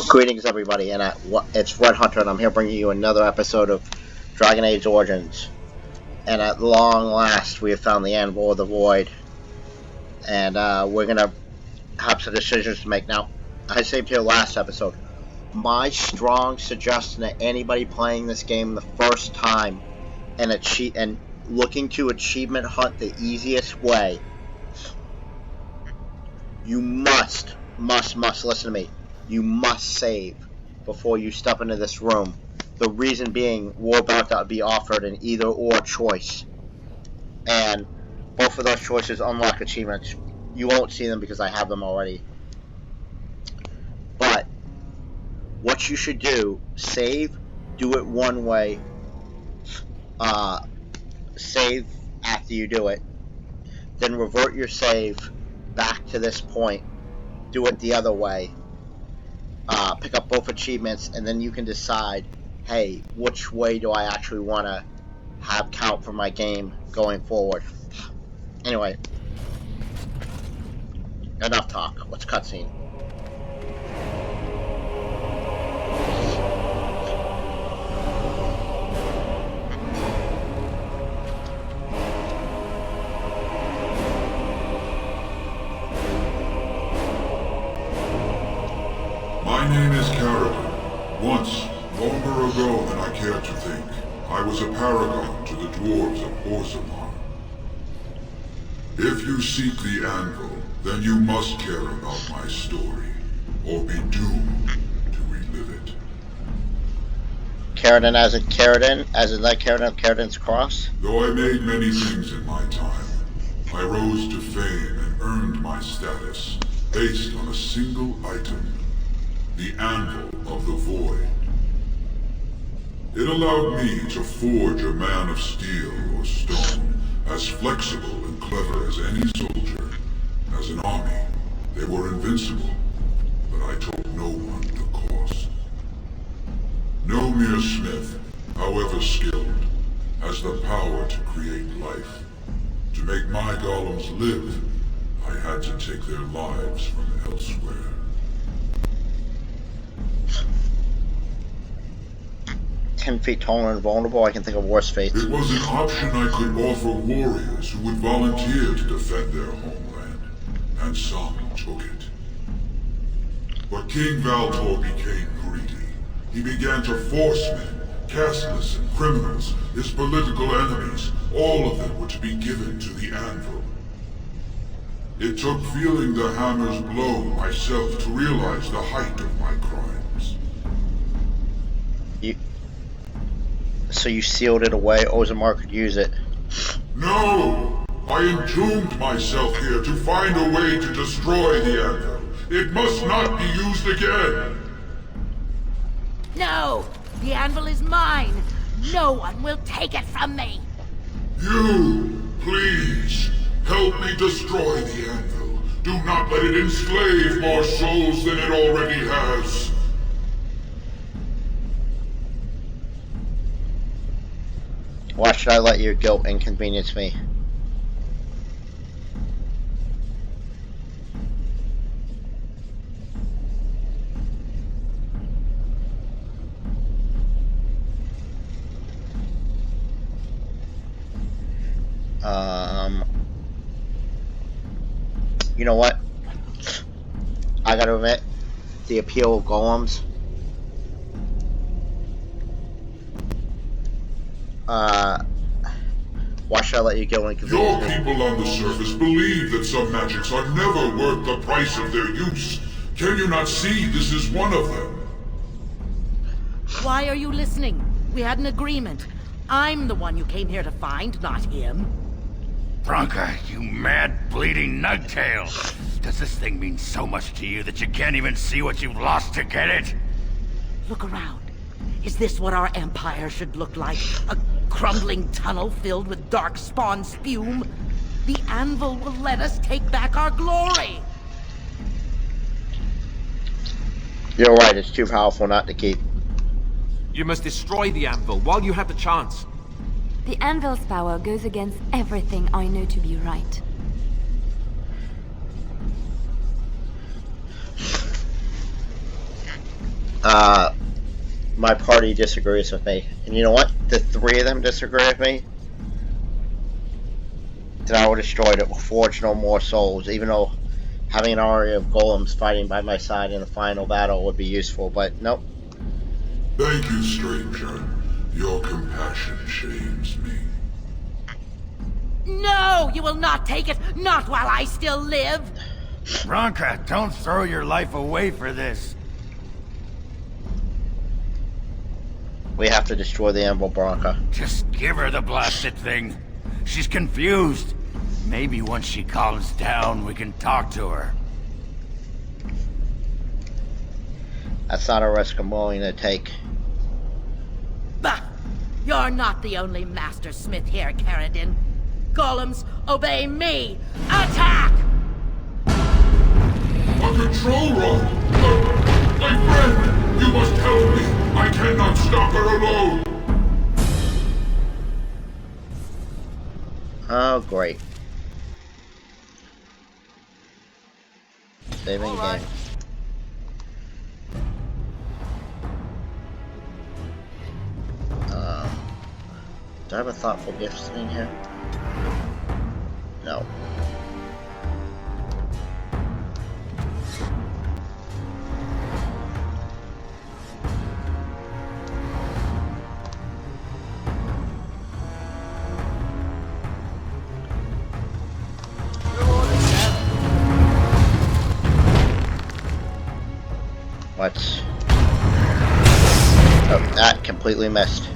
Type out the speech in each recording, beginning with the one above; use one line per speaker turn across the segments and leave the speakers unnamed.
Greetings, everybody, and it's Red Hunter, and I'm here bringing you another episode of Dragon Age Origins. And at long last, we have found the Anvil of the Void, and we're gonna have some decisions to make. Now, I saved here last episode. My strong suggestion to anybody playing this game the first time and looking to achievement hunt the easiest way, you must listen to me. You must save before you step into this room. The reason being, we're about to be offered an either-or choice. And both of those choices unlock achievements. You won't see them because I have them already. But what you should do, save, do it one way, save after you do it, then revert your save back to this point, do it the other way, pick up both achievements, and then you can decide, hey, which way do I actually want to have count for my game going forward. Anyway, enough talk. Let's cutscene.
My name is Caravan. Once, longer ago than I care to think, I was a paragon to the dwarves of Orzammar. If you seek the Anvil, then you must care about my story, or be doomed to relive it.
Caridin as in Caridin? As in like Caridin of Caridin's Cross?
Though I made many things in my time, I rose to fame and earned my status based on a single item. The Anvil of the Void. It allowed me to forge a man of steel or stone, as flexible and clever as any soldier. As an army, they were invincible, but I told no one the cost. No mere smith, however skilled, has the power to create life. To make my golems live, I had to take their lives from elsewhere.
10 feet tall and invulnerable, I can think of worse fates.
It was an option I could offer warriors who would volunteer to defend their homeland, and some took it. But King Valtor became greedy. He began to force men, casteless and criminals, his political enemies, all of them were to be given to the Anvil. It took feeling the hammer's blow myself to realize the height of my crimes.
So you sealed it away, Orzammar could use it.
No! I entombed myself here to find a way to destroy the Anvil. It must not be used again!
No! The Anvil is mine! No one will take it from me!
You, please, help me destroy the Anvil. Do not let it enslave more souls than it already has.
Why should I let your guilt inconvenience me? You know what? I gotta admit, the appeal of golems. Why should I let you go in?
Your people on the surface believe that some magics are never worth the price of their use. Can you not see this is one of them?
Why are you listening? We had an agreement. I'm the one you came here to find, not him.
Branka, you mad, bleeding nugtail! Does this thing mean so much to you that you can't even see what you've lost to get it?
Look around. Is this what our empire should look like? A crumbling tunnel filled with dark spawn spume? The Anvil will let us take back our glory!
You're right, it's too powerful not to keep.
You must destroy the Anvil while you have the chance.
The Anvil's power goes against everything I know to be right.
my party disagrees with me. And you know what? The three of them disagree with me. Then I would destroy it with Forge No More Souls, even though having an army of golems fighting by my side in the final battle would be useful, but nope.
Thank you, stranger. Your compassion shames me.
No, you will not take it. Not while I still live.
Bronca, don't throw your life away for this.
We have to destroy the Anvil, Bronca.
Just give her the blasted thing. She's confused. Maybe once she calms down, we can talk to her.
That's not a risk I'm willing to take.
Bah! You're not the only master smith here, Caradin. Golems, obey me! Attack!
A control rod! My friend! You must help me! I cannot stop her alone!
Oh, great. Saving game. Do I have a thoughtful gift sitting here? No. What? Oh, that completely missed.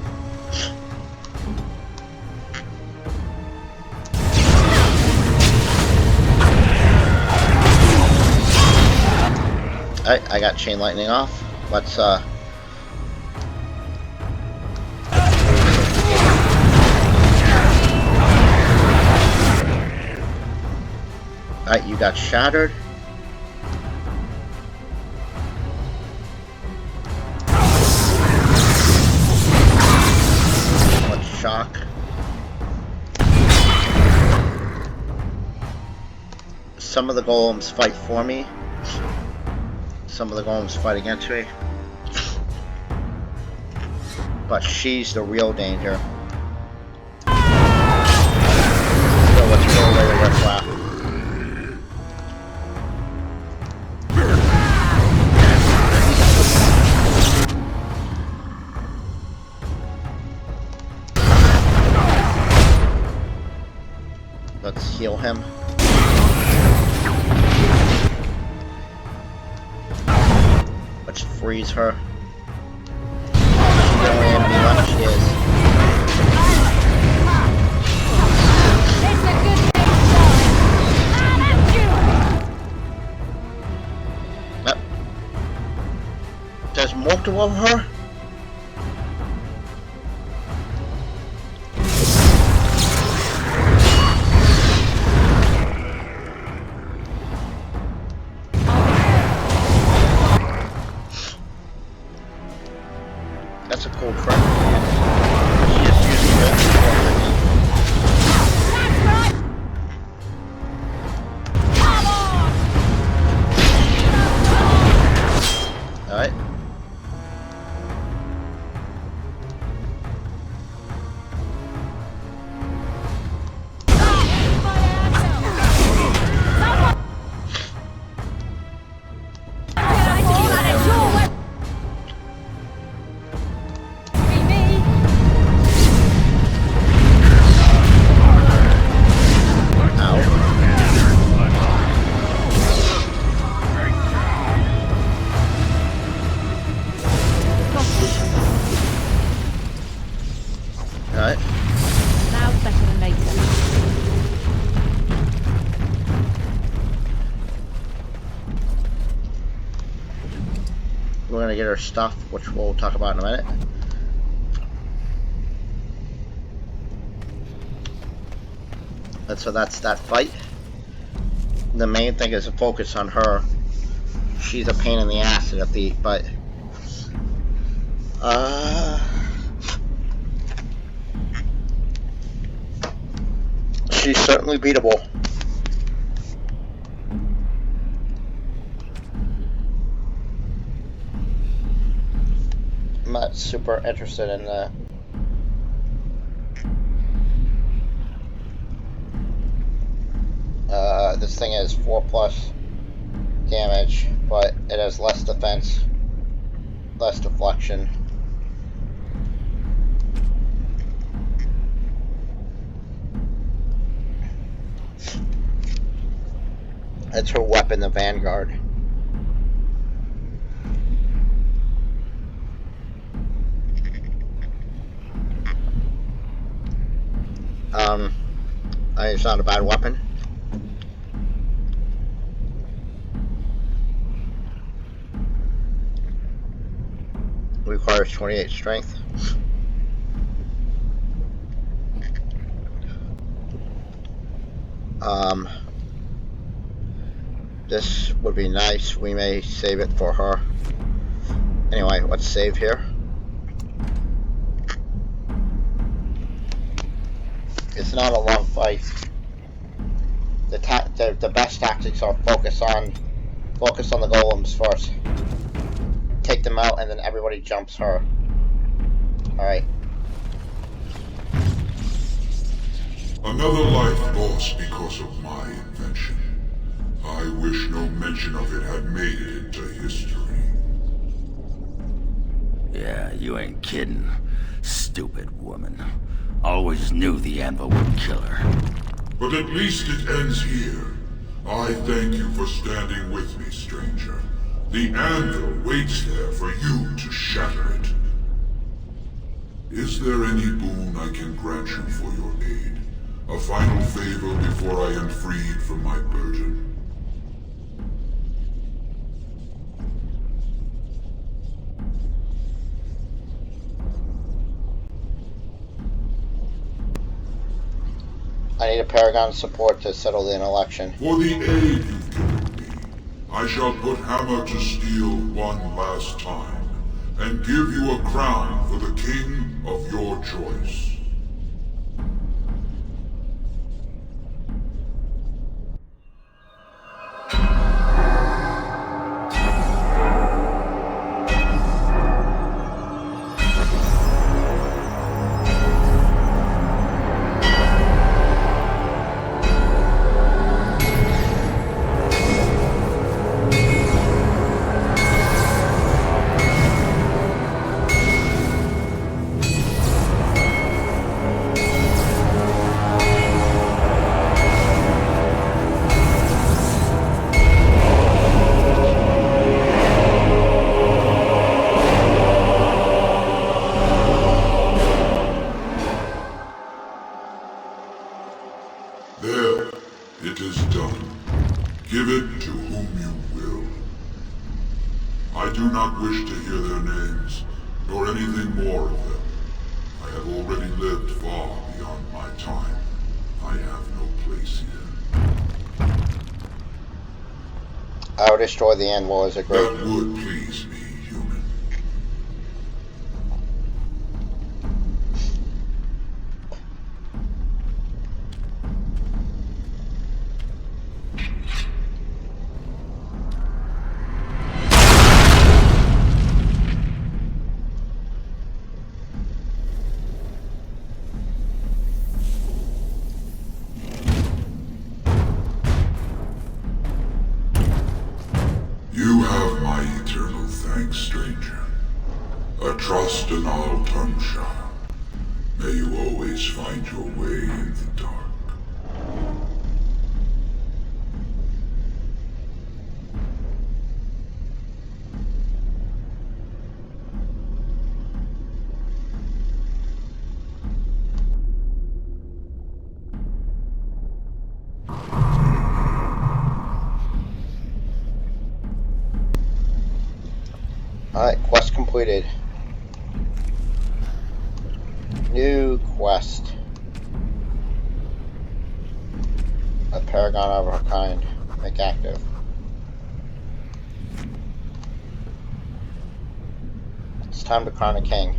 Alright, I got chain lightning off. Let's Alright, you got shattered. Let's shock. Some of the golems fight for me. Some of the golems fight against me. But she's the real danger. So let's go away the riffraff. Let's heal him. Let's freeze her. She's the only enemy left. She is.
It's a good thing, son.
Yep. There's multiple of her? That's a cool trick. She just used it.
That's right. Come on.
Alright. Alright.
Now's better than later.
We're gonna get her stuff, which we'll talk about in a minute. And so that's that fight. The main thing is to focus on her. She's a pain in the ass to defeat, but she's certainly beatable. I'm not super interested in that. This thing has 4+ damage, but it has less defense, less deflection. That's her weapon, the Vanguard. It's not a bad weapon. Requires 28 strength. This would be nice. We may save it for her. Anyway, let's save here. It's not a long fight. The best tactics are focus on the golems first. Take them out, and then everybody jumps her. Alright.
Another life lost because of my invention. I wish no mention of it had made it into history.
Yeah, you ain't kidding. Stupid woman. Always knew the anvil would kill her.
But at least it ends here. I thank you for standing with me, stranger. The anvil waits there for you to shatter it. Is there any boon I can grant you for your aid? A final favor before I am freed from my burden?
I need a Paragon support to settle the election.
For the aid you've given me, I shall put hammer to steel one last time, and give you a crown for the king of your choice. There, it is done. Give it to whom you will. I do not wish to hear their names, nor anything more of them. I have already lived far beyond my time. I have no place here.
I will destroy the anvil as a great...
That would please me, human. You have my eternal thanks, stranger. A trust in all Tunsha. May you always find your way in the dark.
Alright, quest completed. New quest. A Paragon of her kind. Make active. It's time to crown a king.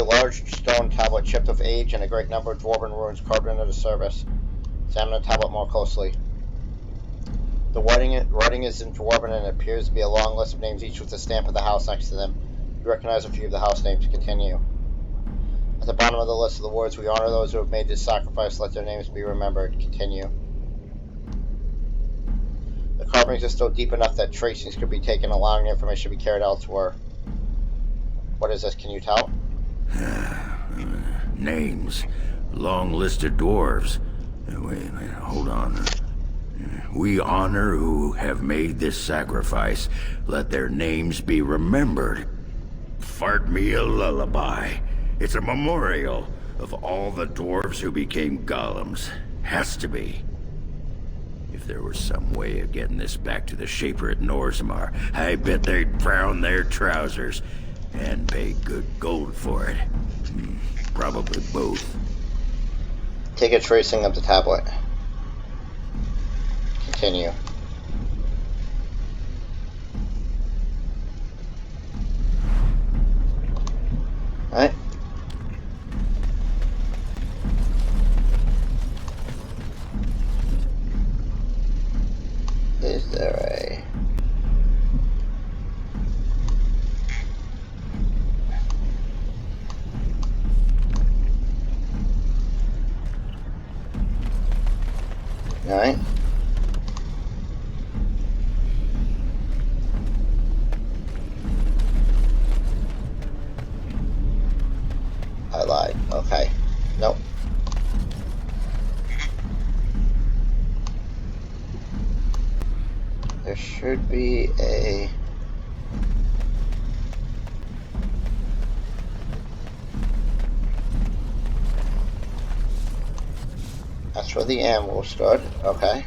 large stone tablet chipped with age and a great number of dwarven runes carved into the surface. Examine the tablet more closely. The writing is in Dwarven and it appears to be a long list of names, each with the stamp of the house next to them. You recognize a few of the house names. Continue. At the bottom of the list are the words, "We honor those who have made this sacrifice, let their names be remembered." Continue. The carvings are still deep enough that tracings could be taken, allowing the information to be carried elsewhere. What is this? Can you tell?
Names. Long list of dwarves. Wait, hold on. We honor who have made this sacrifice. Let their names be remembered. Fart me a lullaby. It's a memorial of all the dwarves who became golems. Has to be. If there was some way of getting this back to the Shaper at Norzamar, I bet they'd brown their trousers and pay good gold for it. Probably both.
Take a tracing of the tablet. Continue. Alright. Is there a... Alright. I lied. Okay. Nope. There should be a... That's where the anvil stood. Okay.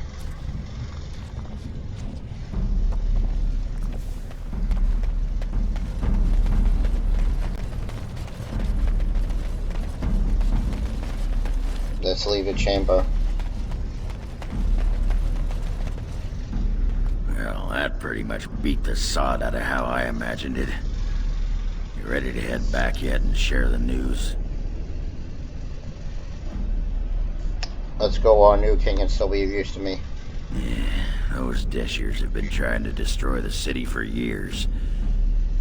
Let's leave the chamber.
Well, that pretty much beat the sod out of how I imagined it. You ready to head back yet and share the news?
Let's go, our new king, and still be of use to me.
Yeah, those Deshers have been trying to destroy the city for years.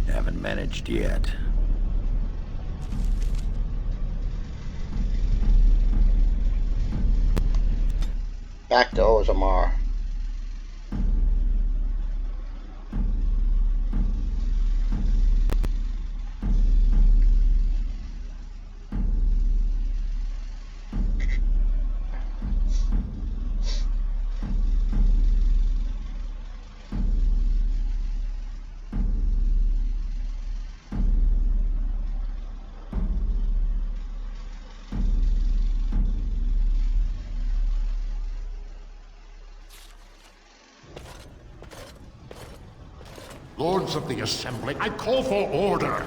Haven't managed yet.
Back to Orzammar.
Lords of the Assembly, I call for order.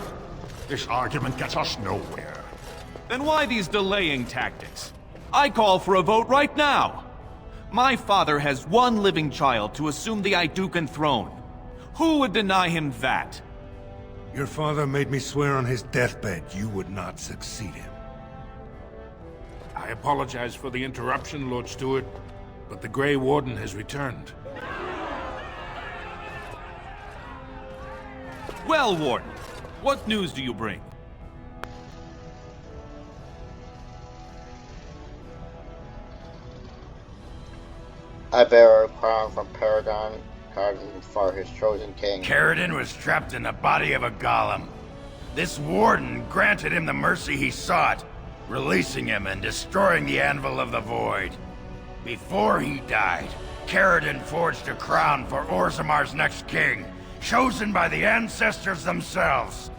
This argument gets us nowhere.
Then why these delaying tactics? I call for a vote right now. My father has one living child to assume the Aidukan throne. Who would deny him that?
Your father made me swear on his deathbed you would not succeed him.
I apologize for the interruption, Lord Stewart, but the Grey Warden has returned.
Well, Warden, what news do you bring?
I bear a crown from Paragon for his chosen king.
Caridin was trapped in the body of a golem. This warden granted him the mercy he sought, releasing him and destroying the Anvil of the Void. Before he died, Caridin forged a crown for Orzammar's next king, chosen by the ancestors themselves.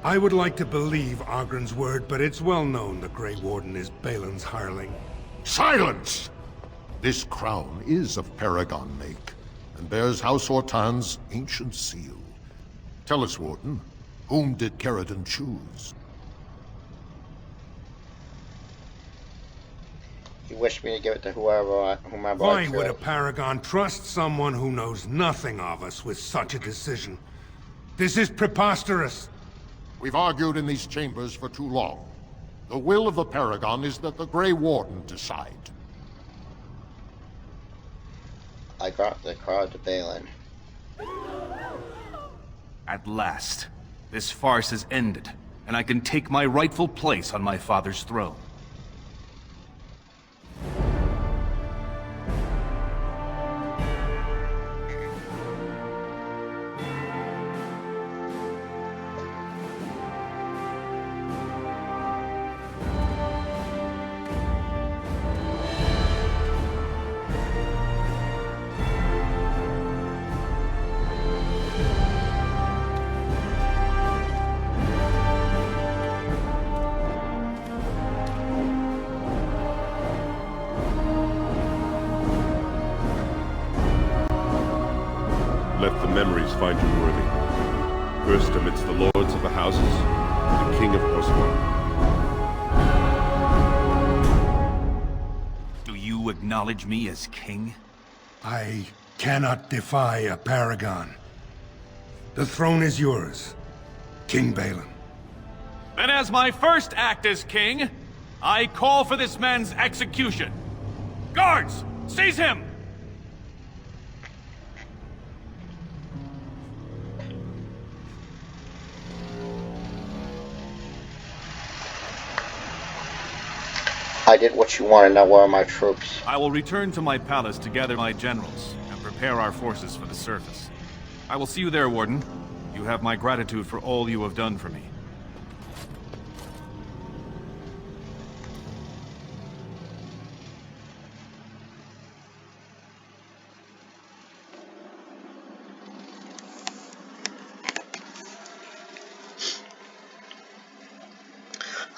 I would like to believe Ogren's word, but it's well known the Grey Warden is Balin's hireling.
Silence! This crown is of Paragon make, and bears House Hortan's ancient seal. Tell us, Warden, whom did Caridin choose?
You wish me to give it to whomever I
Why
choose.
would a Paragon trust someone who knows nothing of us with such a decision? This is preposterous.
We've argued in these chambers for too long. The will of the Paragon is that the Grey Warden decide.
I got the card to Balin.
At last, this farce is ended, and I can take my rightful place on my father's throne.
Let the memories find you worthy. First amidst the lords of the houses, the King of Orzammar.
Do you acknowledge me as king?
I cannot defy a paragon. The throne is yours, King Balin.
Then as my first act as king, I call for this man's execution. Guards, seize him!
I did what you wanted, now where are my troops?
I will return to my palace to gather my generals and prepare our forces for the surface. I will see you there, Warden. You have my gratitude for all you have done for me.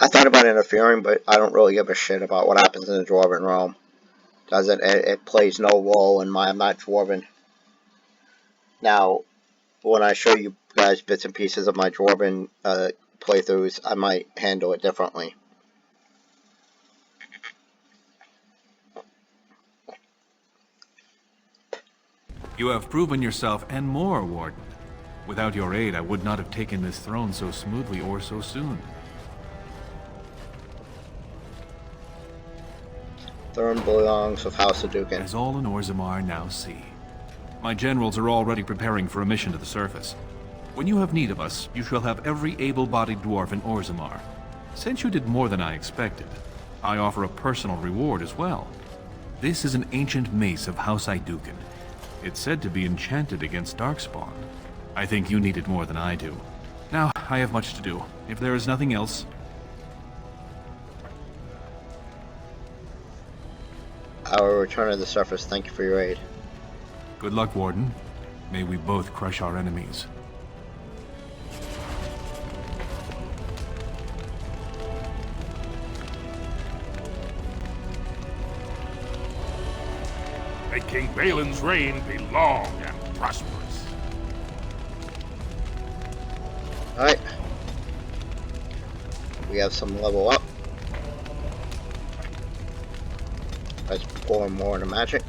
I thought about interfering, but I don't really give a shit about what happens in the Dwarven realm. It plays no role in I'm not Dwarven. Now, when I show you guys bits and pieces of my Dwarven playthroughs, I might handle it differently.
You have proven yourself and more, Warden. Without your aid, I would not have taken this throne so smoothly or so soon.
Throne belongs with House Hadouken.
As all in Orzammar now see. My generals are already preparing for a mission to the surface. When you have need of us, you shall have every able-bodied dwarf in Orzammar. Since you did more than I expected, I offer a personal reward as well. This is an ancient mace of House Hadouken. It's said to be enchanted against Darkspawn. I think you need it more than I do. Now, I have much to do. If there is nothing else...
I will return to the surface. Thank you for your aid.
Good luck, Warden. May we both crush our enemies.
May King Balin's reign be long and prosperous.
Alright. We have some level up. Let's pour more into magic.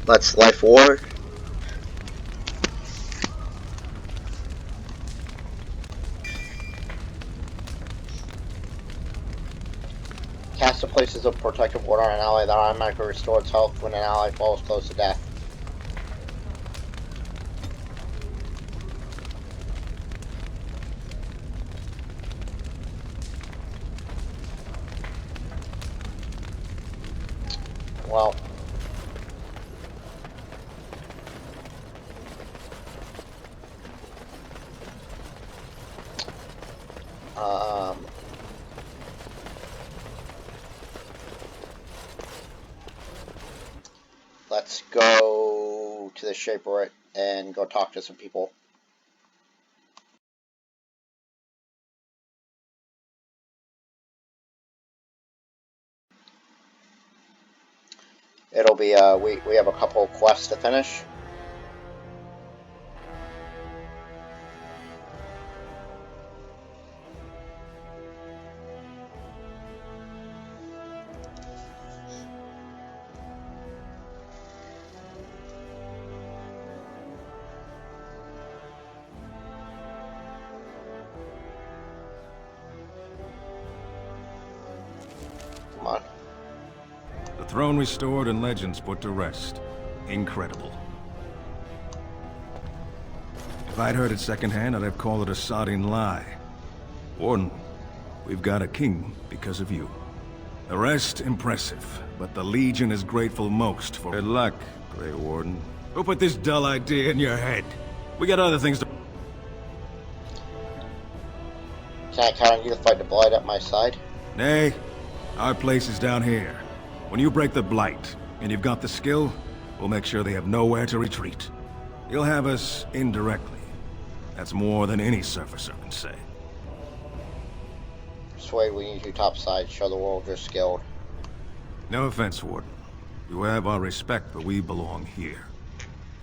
Let's life ward. Cast the places of protective ward on an ally that automatically restores health when an ally falls close to death. Well. Let's go to the Shaper and go talk to some people. It'll be, we have a couple of quests to finish. Come on.
The throne restored and legends put to rest. Incredible. If I'd heard it secondhand, I'd have called it a sodding lie. Warden, we've got a king because of you. The rest, impressive, but the Legion is grateful most for... Good luck, Grey Warden. Who put this dull idea in your head? We got other things to...
Can I count on you to fight the Blight at my side?
Nay, our place is down here. When you break the Blight, and you've got the skill, we'll make sure they have nowhere to retreat. You'll have us indirectly. That's more than any surfacer can say.
Persuade, we need you topside. Show the world you're skilled.
No offense, Warden. You have our respect, but we belong here.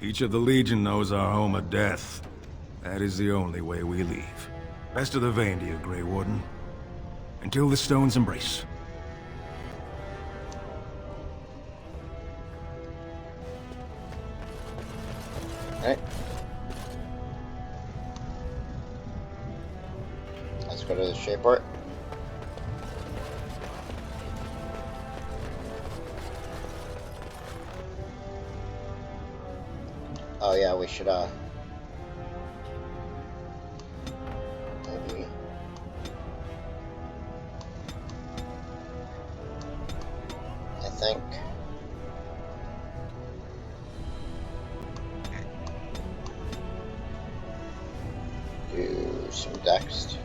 Each of the Legion knows our home of death. That is the only way we leave. Best of the vein to you, Grey Warden. Until the stones embrace.
Alright. Let's go to the Shaper. Oh yeah, we should maybe I think do some dext.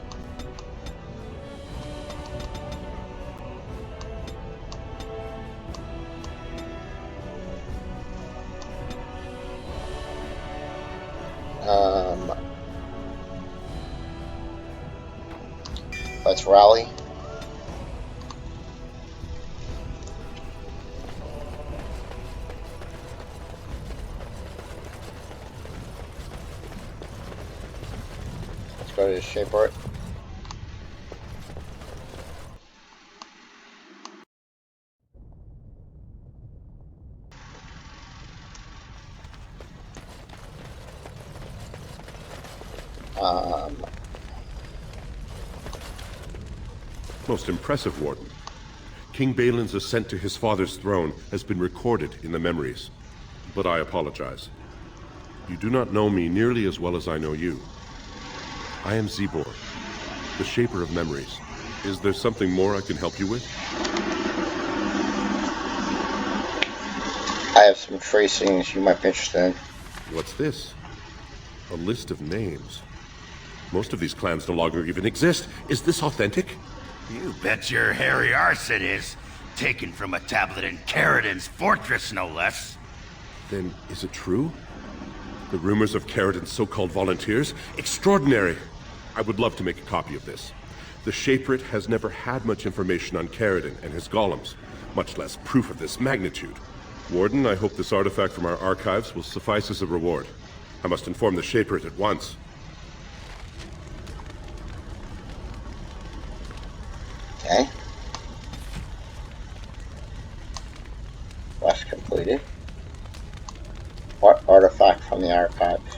Let's rally. Let's go to the Shaper.
Most impressive, Warden. King Balin's ascent to his father's throne has been recorded in the memories. But I apologize. You do not know me nearly as well as I know you. I am Zebor, the Shaper of Memories. Is there something more I can help you with?
I have some tracings you might be interested in.
What's this? A list of names. Most of these clans no longer even exist. Is this authentic?
You bet your hairy arse it is. Taken from a tablet in Caridin's fortress, no less.
Then, is it true? The rumors of Caridin's so-called volunteers? Extraordinary! I would love to make a copy of this. The Shaperate has never had much information on Caridin and his golems, much less proof of this magnitude. Warden, I hope this artifact from our archives will suffice as a reward. I must inform the Shaperate at once.
Okay. Quest completed. What artifact from the archives?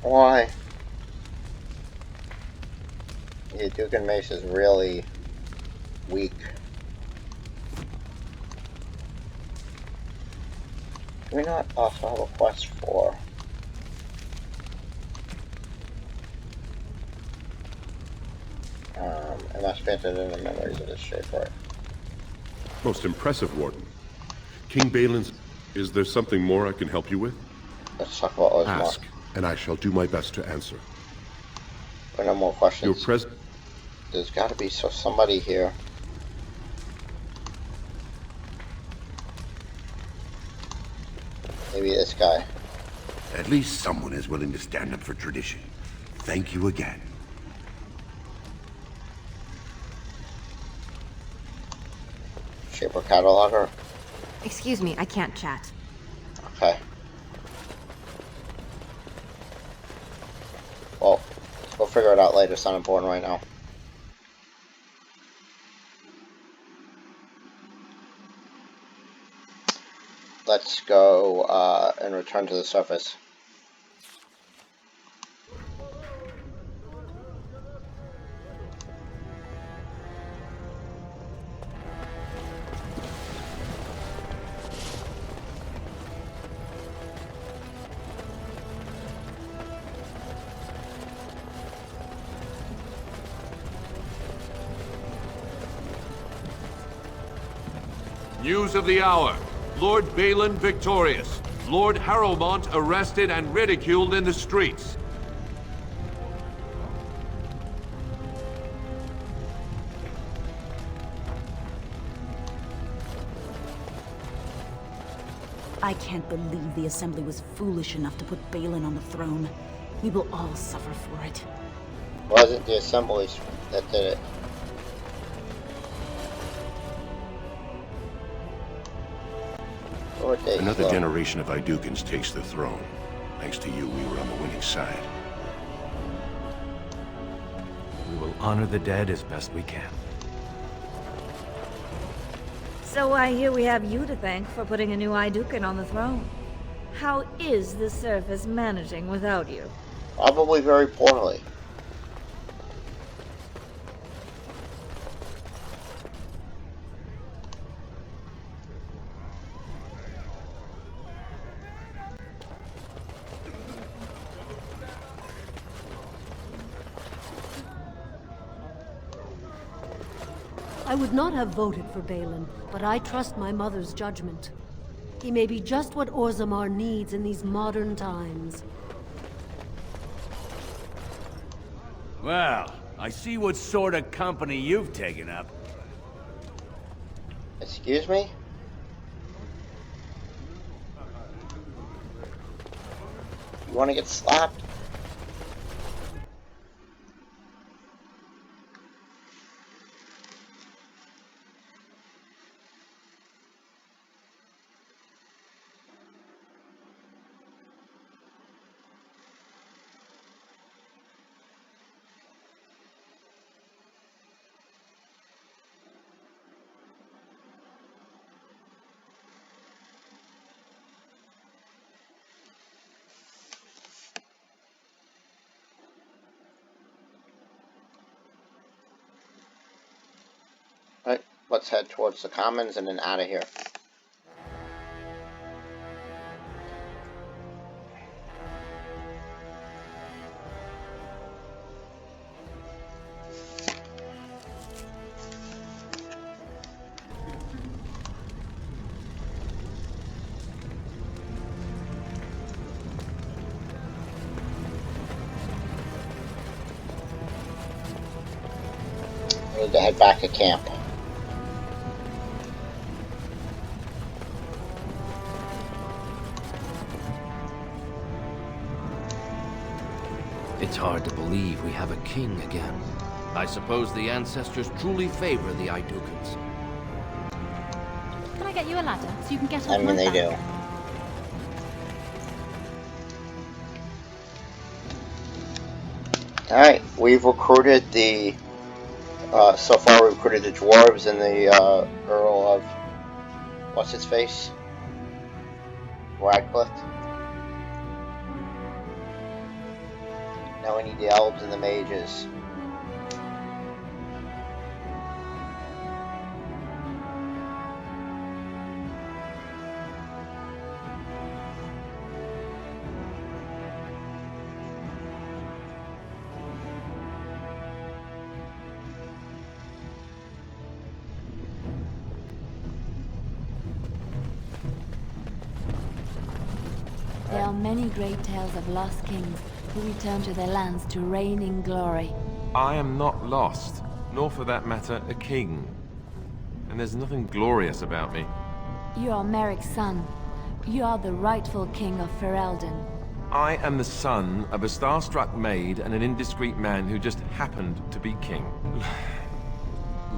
Why? Yeah, Duke and Mace is really weak. Do we not also have a quest for? It must be entered in the memories of this Shaper.
Most impressive, Warden. King Balin's... Is there something more I can help you with?
Let's talk about Osmar.
Ask, and I shall do my best to answer.
But no more questions.
Your pres...
There's got to be somebody here. Maybe this guy.
At least someone is willing to stand up for tradition. Thank you again.
Shaper cataloger.
Excuse me, I can't chat.
Okay. Well, let's go figure it out later. It's not important right now. Let's go and return to the surface.
News of the hour. Lord Balin victorious. Lord Harrowmont arrested and ridiculed in the streets.
I can't believe the Assembly was foolish enough to put Balin on the throne. We will all suffer for it.
It wasn't the Assemblies that did it.
Another generation of Idukans takes the throne. Thanks to you, we were on the winning side.
We will honor the dead as best we can.
So I hear we have you to thank for putting a new Idukan on the throne. How is the surface managing without you?
Probably very poorly.
I would not have voted for Balin, but I trust my mother's judgment. He may be just what Orzammar needs in these modern times.
Well, I see what sort of company you've taken up.
Excuse me? You want to get slapped? Right, let's head towards the Commons and then out of here. We need to head back to camp.
It's hard to believe we have a king again. I suppose the ancestors truly favor the Idukans.
Can I get you a ladder so you can get off
I mean,
my
they
back?
do. Alright, we've recruited the, so far we've recruited the dwarves and the, Earl of, what's his face? Radcliffe. Now we need the elves and the mages.
There are many great tales of lost kings who return to their lands to reign in glory.
I am not lost, nor for that matter, a king. And there's nothing glorious about me.
You are Merrick's son. You are the rightful king of Ferelden.
I am the son of a star-struck maid and an indiscreet man who just happened to be king.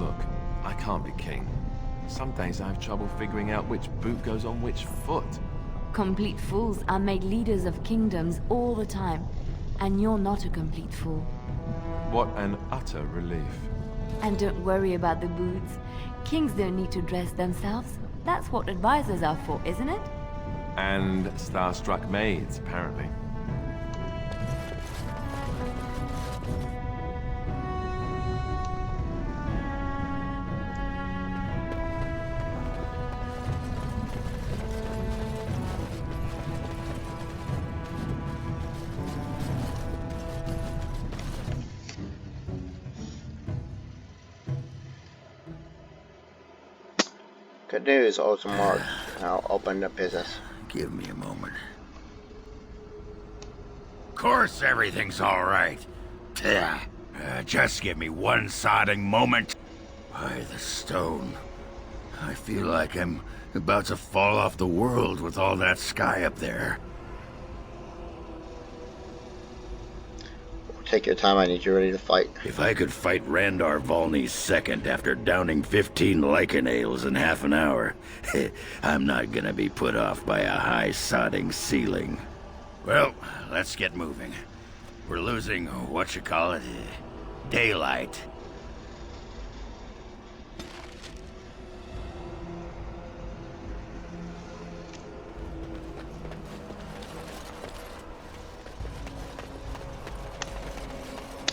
Look, I can't be king. Some days I have trouble figuring out which boot goes on which foot.
Complete fools are made leaders of kingdoms all the time, and you're not a complete fool.
What an utter relief.
And don't worry about the boots. Kings don't need to dress themselves. That's what advisors are for, isn't it?
And starstruck maids, apparently.
Good news, Orzammar now opened up business.
Give me a moment. Of course everything's all right. Just give me one sodding moment. By the stone. I feel like I'm about to fall off the world with all that sky up there.
Take your time, I need you ready to fight.
If I could fight Randar Volney's second after downing 15 lichen ales in half an hour, I'm not gonna be put off by a high sodding ceiling. Well, let's get moving. We're losing, daylight.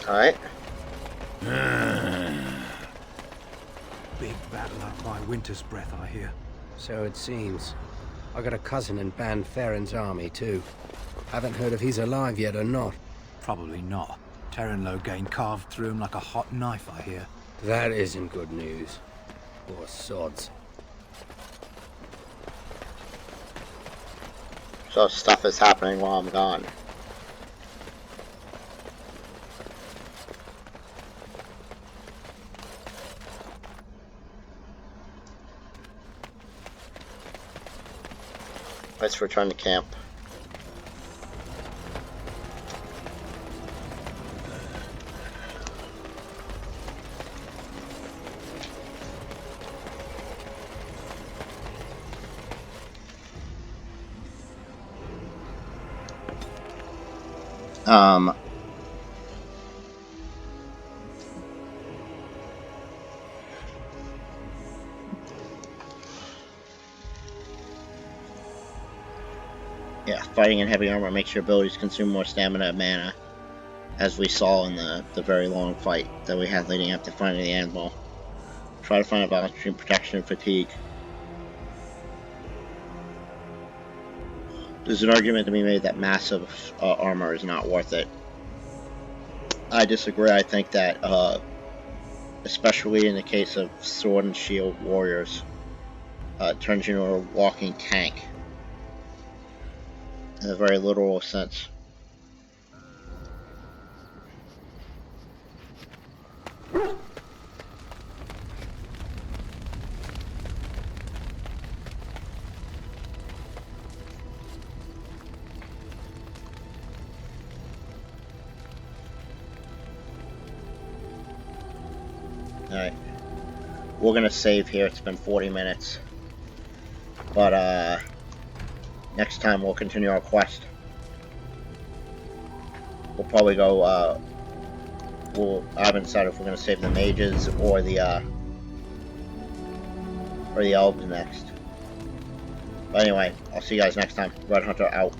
Alright.
Big battle up by Winter's Breath, I hear.
So it seems. I got a cousin in Ban Farron's army, too. Haven't heard if he's alive yet or not.
Probably not. Terran Loghain carved through him like a hot knife, I hear.
That isn't good news. Poor sods.
So stuff is happening while I'm gone. Let's return to camp. Yeah, fighting in heavy armor makes your abilities consume more stamina and mana, as we saw in the very long fight that we had leading up to finding the anvil. Try to find a balance between protection and fatigue. There's an argument to be made that massive armor is not worth it. I disagree. I think that, especially in the case of sword and shield warriors, it turns you into a walking tank. In a very literal sense. Alright. We're gonna save here. It's been 40 minutes. But, next time we'll continue our quest. We'll probably go, I haven't decided if we're going to save the mages or the elves next. But anyway, I'll see you guys next time. Red Hunter out.